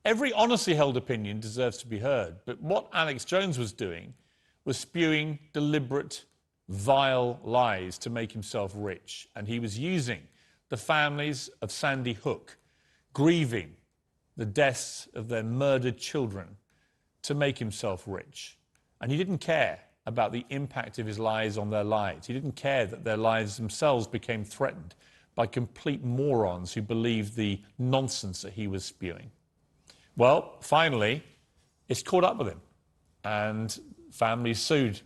Every honestly held opinion deserves to be heard, but what Alex Jones was doing was spewing deliberate, vile lies to make himself rich. And he was using the families of Sandy Hook, grieving the deaths of their murdered children, to make himself rich. And he didn't care about the impact of his lies on their lives. He didn't care that their lives themselves became threatened by complete morons who believed the nonsense that he was spewing. Well, finally, it's caught up with him, and families sued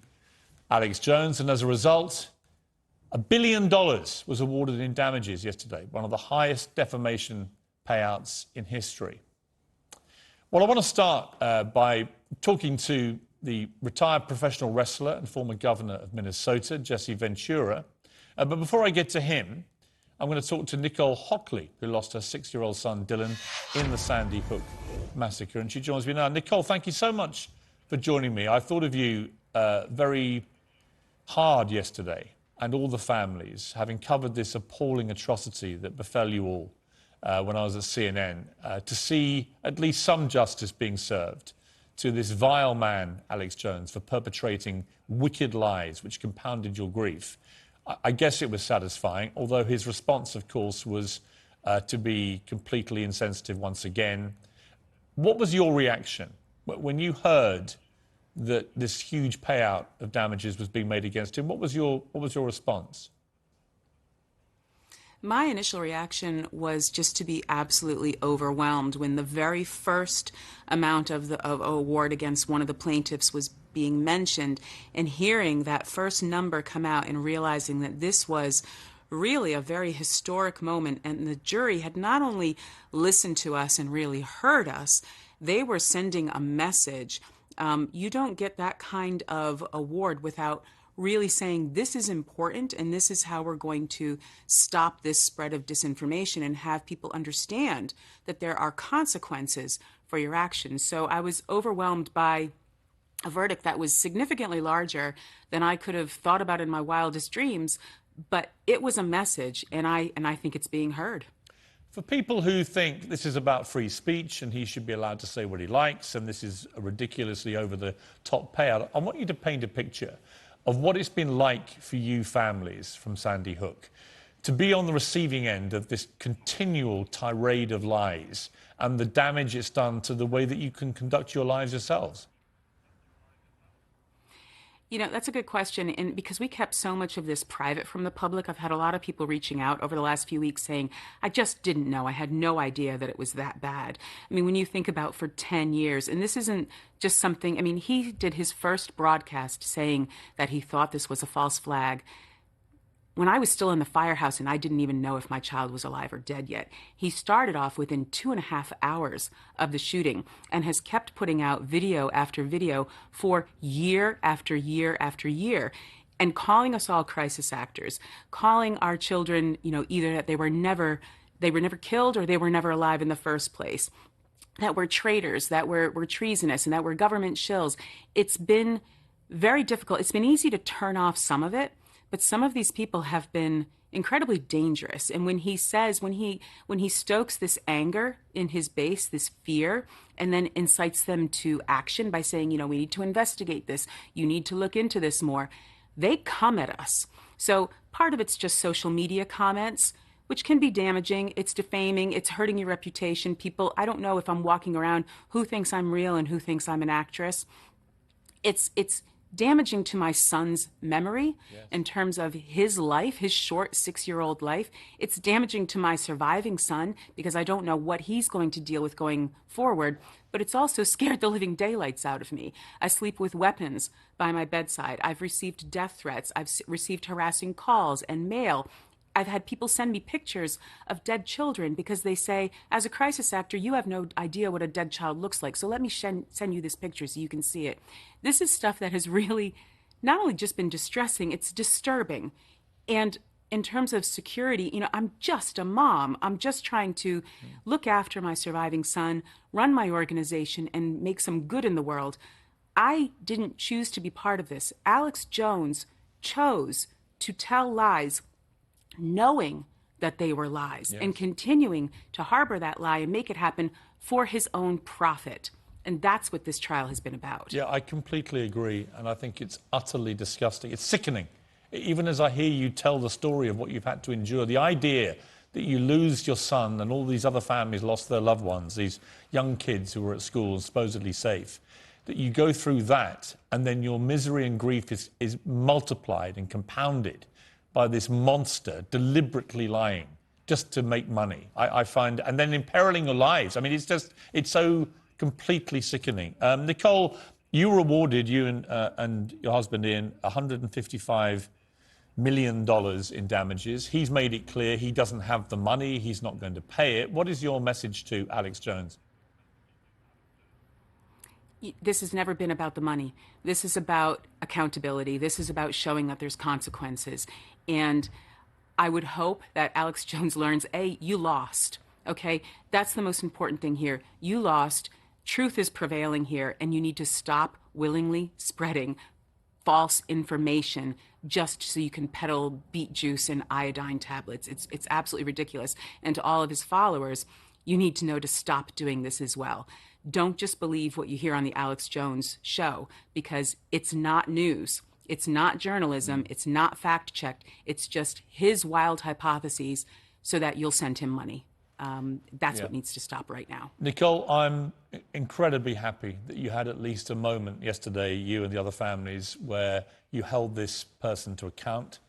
Alex Jones, and as a result, $1 billion was awarded in damages yesterday, one of the highest defamation payouts in history. Well, I want to start by talking to the retired professional wrestler and former governor of Minnesota, Jesse Ventura. But before I get to him, I'm going to talk to Nicole Hockley, who lost her 6-year-old son, Dylan, in the Sandy Hook massacre. And she joins me now. Nicole, thank you so much for joining me. I thought of you very hard yesterday, and all the families, having covered this appalling atrocity that befell you all when I was at CNN, to see at least some justice being served to this vile man, Alex Jones, for perpetrating wicked lies which compounded your grief. I guess it was satisfying, although his response, of course, was to be completely insensitive once again. What was your reaction when you heard that this huge payout of damages was being made against him? What was your response? My initial reaction was just to be absolutely overwhelmed when the very first amount of award against one of the plaintiffs was being mentioned, and hearing that first number come out and realizing that this was really a very historic moment, and the jury had not only listened to us and really heard us, they were sending a message. You don't get that kind of award without really saying this is important and this is how we're going to stop this spread of disinformation and have people understand that there are consequences for your actions. So I was overwhelmed by a verdict that was significantly larger than I could have thought about in my wildest dreams, but it was a message, and I think it's being heard. For people who think this is about free speech and he should be allowed to say what he likes and this is a ridiculously over-the-top payout, I want you to paint a picture of what it's been like for you families from Sandy Hook to be on the receiving end of this continual tirade of lies and the damage it's done to the way that you can conduct your lives yourselves. You know, that's a good question. And because we kept so much of this private from the public, I've had a lot of people reaching out over the last few weeks saying, I just didn't know. I had no idea that it was that bad. I mean, when you think about for 10 years, and this isn't just something, I mean, he did his first broadcast saying that he thought this was a false flag when I was still in the firehouse and I didn't even know if my child was alive or dead yet. He started off within 2.5 hours of the shooting and has kept putting out video after video for year after year after year, and calling us all crisis actors, calling our children, you know, either that they were never killed or they were never alive in the first place, that we're traitors, that we're treasonous, and that we're government shills. It's been very difficult. It's been easy to turn off some of it, but some of these people have been incredibly dangerous. And when he says, when he stokes this anger in his base, this fear, and then incites them to action by saying, you know, we need to investigate this, you need to look into this more, they come at us. So part of it's just social media comments, which can be damaging. It's defaming. It's hurting your reputation. People, I don't know if I'm walking around who thinks I'm real and who thinks I'm an actress. It's damaging to my son's memory. Yes. In terms of his life, his short 6-year-old life. It's damaging to my surviving son because I don't know what he's going to deal with going forward, but it's also scared the living daylights out of me. I sleep with weapons by my bedside. I've received death threats. I've received harassing calls and mail. I've had people send me pictures of dead children because they say, as a crisis actor, you have no idea what a dead child looks like, so let me send you this picture so you can see it. This is stuff that has really not only just been distressing, it's disturbing. And in terms of security, you know, I'm just a mom. I'm just trying to look after my surviving son, run my organization, and make some good in the world. I didn't choose to be part of this. Alex Jones chose to tell lies knowing that they were lies, yes, and continuing to harbor that lie and make it happen for his own profit. And that's what this trial has been about. Yeah, I completely agree. And I think it's utterly disgusting. It's sickening. Even as I hear you tell the story of what you've had to endure, the idea that you lose your son and all these other families lost their loved ones, these young kids who were at school and supposedly safe, that you go through that and then your misery and grief is multiplied and compounded by this monster deliberately lying just to make money. I find, and then imperiling your lives. I mean, it's so completely sickening. Nicole, you were awarded, you and your husband Ian, $155 million in damages. He's made it clear he doesn't have the money, he's not going to pay it. What is your message to Alex Jones? This has never been about the money. This is about accountability. This is about showing that there's consequences. And I would hope that Alex Jones learns, A, you lost, okay? That's the most important thing here. You lost. Truth is prevailing here, and you need to stop willingly spreading false information just so you can peddle beet juice and iodine tablets. It's absolutely ridiculous. And to all of his followers, you need to know to stop doing this as well. Don't just believe what you hear on the Alex Jones show, because it's not news. It's not journalism. It's not fact-checked. It's just his wild hypotheses so that you'll send him money. That's what needs to stop right now. Nicole, I'm incredibly happy that you had at least a moment yesterday, you and the other families, where you held this person to account,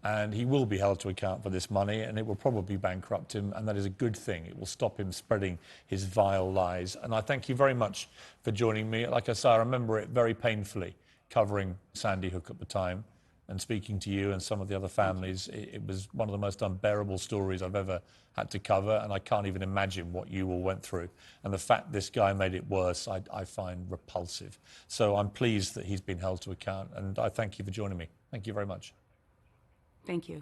and he will be held to account for this money, and it will probably bankrupt him, and that is a good thing. It will stop him spreading his vile lies. And I thank you very much for joining me. Like I say, I remember it very painfully, covering Sandy Hook at the time and speaking to you and some of the other families. It was one of the most unbearable stories I've ever had to cover, and I can't even imagine what you all went through. And the fact this guy made it worse, I find repulsive. So I'm pleased that he's been held to account, and I thank you for joining me. Thank you very much. Thank you.